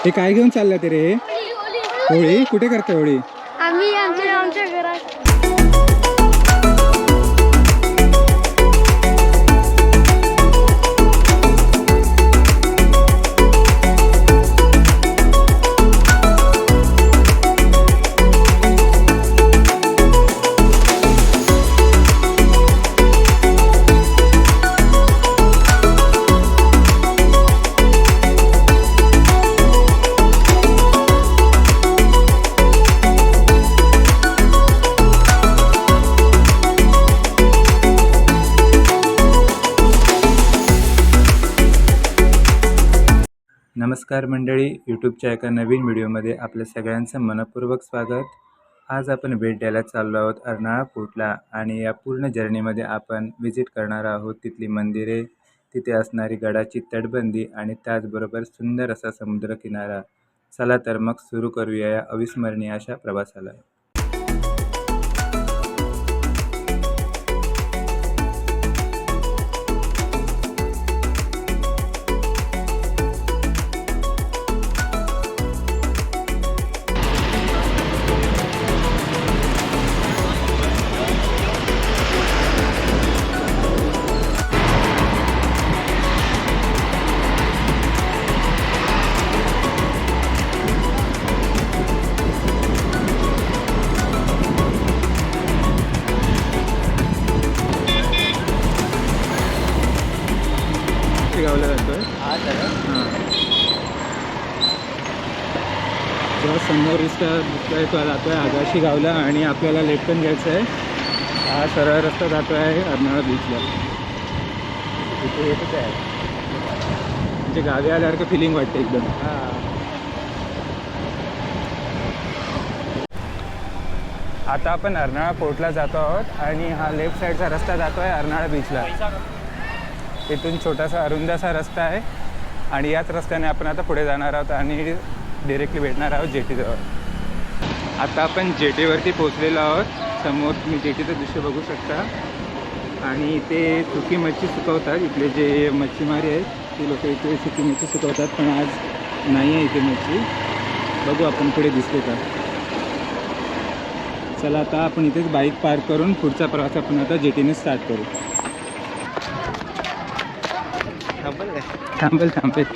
हे काय घेऊन चाललं ते रे? होळी कुठे करते होळी? आम्ही आमच्या घरात. नमस्कार मंडळी, यूट्यूबच्या एका नवीन व्हिडिओमध्ये आपल्या सगळ्यांचं मनपूर्वक स्वागत. आज आपण भेट द्यायला चाललो आहोत अर्नाळा फोर्टला आणि या पूर्ण जर्नीमध्ये आपण व्हिजिट करणार आहोत तिथली मंदिरे, तिथे असणारी गडाची तटबंदी आणि त्याचबरोबर सुंदर असा समुद्रकिनारा. चला तर मग सुरू करूया या अविस्मरणीय अशा प्रवासाला. गावला जातोय जेव्हा समोर रस्ता दिसतोय तो जातोय आगाशी गावला आणि आपल्याला लेफ्ट टर्न घ्यायचं आहे. हा सरळ रस्ता जातो आहे अर्नाळा बीचला. इथे येतच आहे म्हणजे गावी आल्यासारखं फिलिंग वाटते एकदम. आता आपण अर्नाळा फोर्टला जातो आहोत आणि हा लेफ्ट साईडचा रस्ता जातो आहे अर्नाळा बीचला. इथून छोटासा अरुंदासा रस्ता आहे आणि याच रस्त्याने आपण आता पुढे जाणार आहोत आणि डिरेक्टली भेटणार आहोत जेटीजवळ. आता आपण जेटीवरती पोचलेलो आहोत. समोर तुम्ही जेटीचं दृश्य बघू शकता आणि इथे सुकी मच्छी सुकवतात. इथले जे मच्छीमारी आहेत ते लोक इथे सुकी मच्छी सुकवतात, पण आज नाही आहे इथे मच्छी. बघू आपण पुढे दिसते का. चला आता आपण इथेच बाईक पार्क करून पुढचा प्रवास आपण आता जेटीने स्टार्ट करू. थांबेल.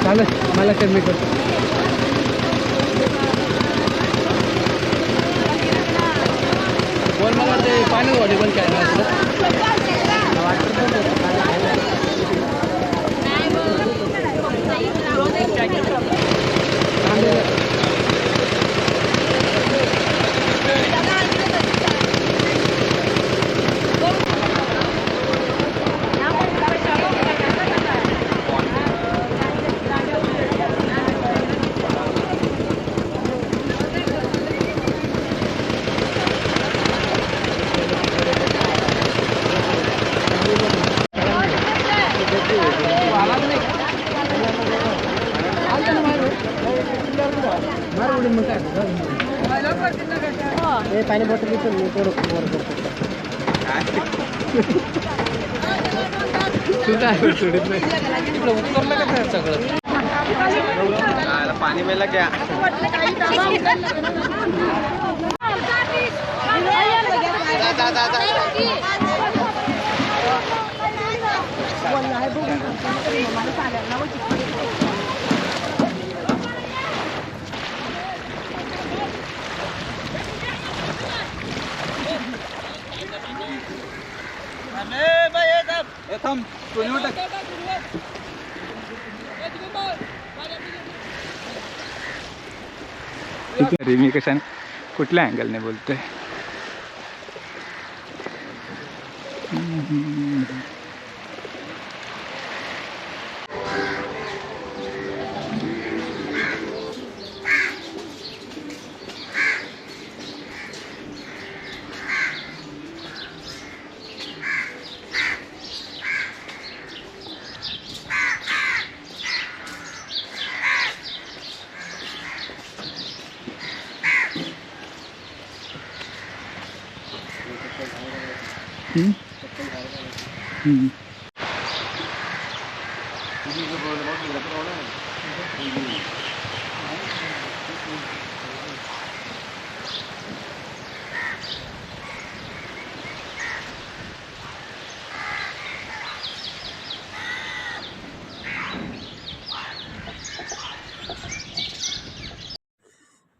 चालेल, मला कमी करतो. बोल मला ते पाणी व्हॉलीबॉल खेळायला पाणी बॉटल तू काय सोडत नाही. पानी में लग गया। अरे मी कशाने कुठल्या अँगलने बोलतोय.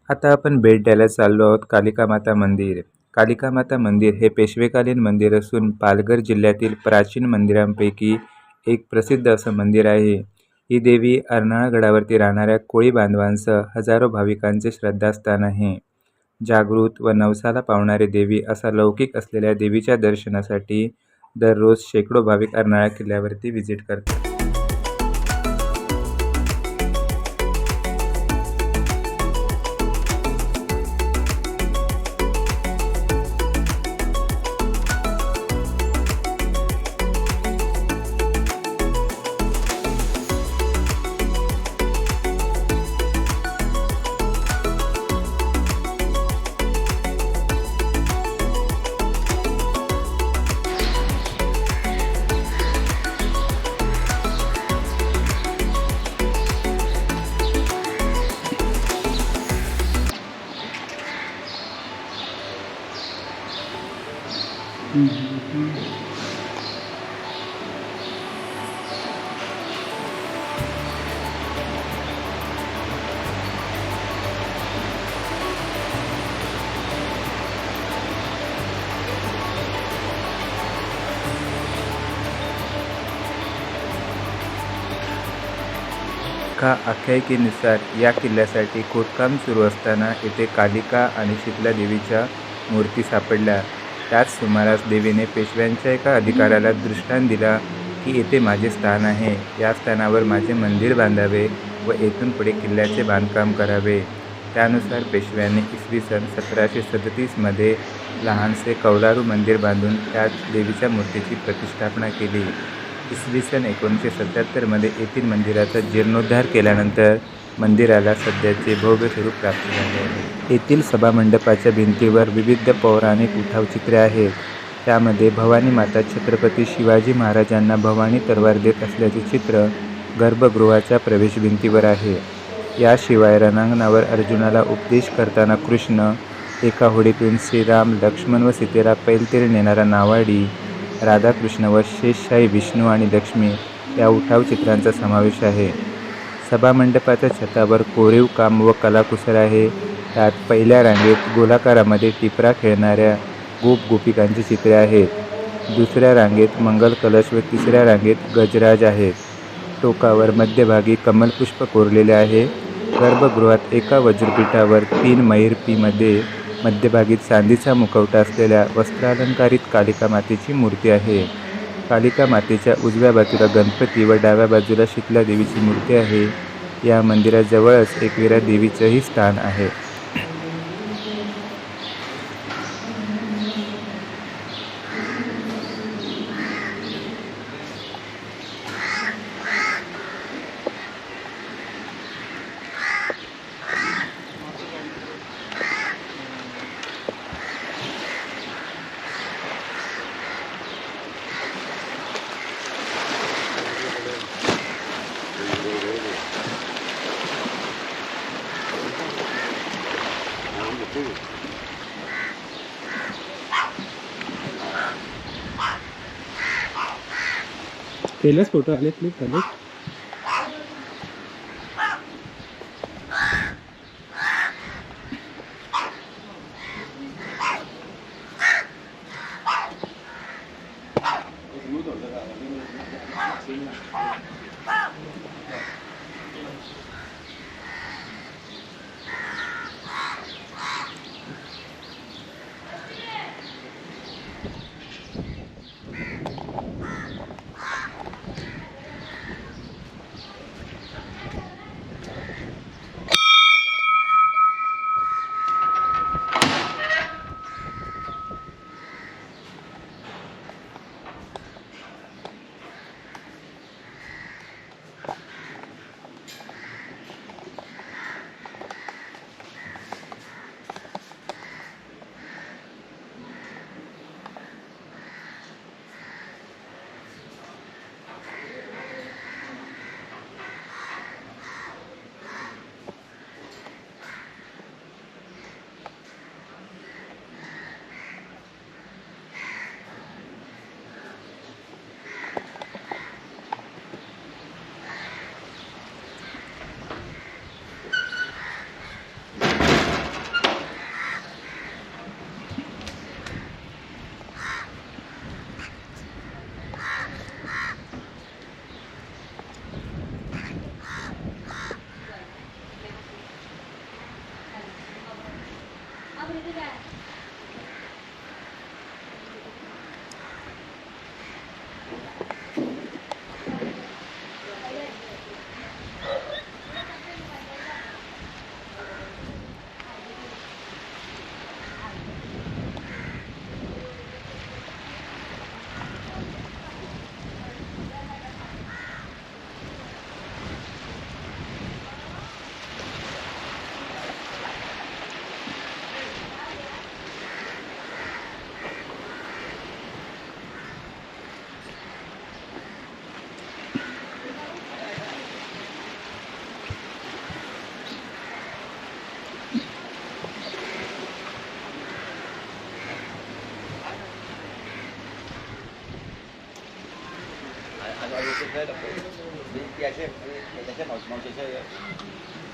आता आपण भेट द्यायला चाललो आहोत कालिका माता मंदिर. कालिका माता मंदिर हे पेशवेकालीन मंदिर असून पालघर जिल्ह्यातील प्राचीन मंदिरांपैकी एक प्रसिद्ध असं मंदिर आहे. ही देवी अर्नाळगडावरती राहणाऱ्या कोळी बांधवांसह हजारो भाविकांचे श्रद्धास्थान आहे. जागृत व नवसाला पावणारी देवी असा लौकिक असलेल्या देवीच्या दर्शनासाठी दररोज शेकडो भाविक अर्नाळा किल्ल्यावरती व्हिजिट करतात. एका आख्यायिकेनुसार या किल्ल्यासाठी खोदकाम सुरू असताना येथे कालिका आणि शीतला देवीच्या मूर्ती सापडल्या. त्याच सुमारास देवीने पेशव्यांच्या एका अधिकाऱ्याला दृष्टांत दिला की येथे माझे स्थान आहे, या स्थानावर माझे मंदिर बांधावे व येथून पुढे किल्ल्याचे बांधकाम करावे. त्यानुसार पेशव्यांनी इसवी सन 1737मध्ये लहानसे कौलारू मंदिर बांधून त्यात देवीच्या मूर्तीची प्रतिष्ठापना केली. इसवी सन 1977मध्ये येथील मंदिराचा जीर्णोद्धार केल्यानंतर मंदिराला सध्याचे भव्य स्वरूप प्राप्त झाले आहे. येथील सभामंडपाच्या भिंतीवर विविध पौराणिक उठावचित्रे आहेत. त्यामध्ये भवानी माता छत्रपती शिवाजी महाराजांना भवानी तलवार देत असल्याचे चित्र गर्भगृहाच्या प्रवेशभिंतीवर आहे. याशिवाय रणांगणावर अर्जुनाला उपदेश करताना कृष्ण, एका होडीतून श्रीराम, लक्ष्मण व सीतेला पैलतीर नेणारा नावाडी, राधाकृष्ण व शेषशाही विष्णू आणि लक्ष्मी या उठाव चित्रांचा समावेश आहे. सभामंडपाच्या छतावर कोरीव काम व कलाकुसर आहे. त्यात पहिल्या रांगेत गोलाकारामध्ये टिपरा खेळणाऱ्या गोप-गोपिकांची चित्रे आहेत. दुसऱ्या रांगेत मंगल कलश व तिसऱ्या रांगेत गजराज आहेत. टोकावर मध्यभागी कमलपुष्प कोरलेले आहे. गर्भगृहात एका वज्रपीठावर 3 मयूरपीमध्ये मध्यभागी चांदीचा मुखवटा असलेल्या वस्त्रालंकारित कालिका मातेची मूर्ती आहे. कालिका मातेच्या उजव्या बाजूला गणपती व डाव्या बाजूला शीतला देवीची मूर्ती आहे. या मंदिराजवळच एकविरा देवीचंही स्थान आहे. केलंच फोटो आले क्लिक झाले. Ada ada sesuai dah. Dia siap, dia siap mau mau sesuai.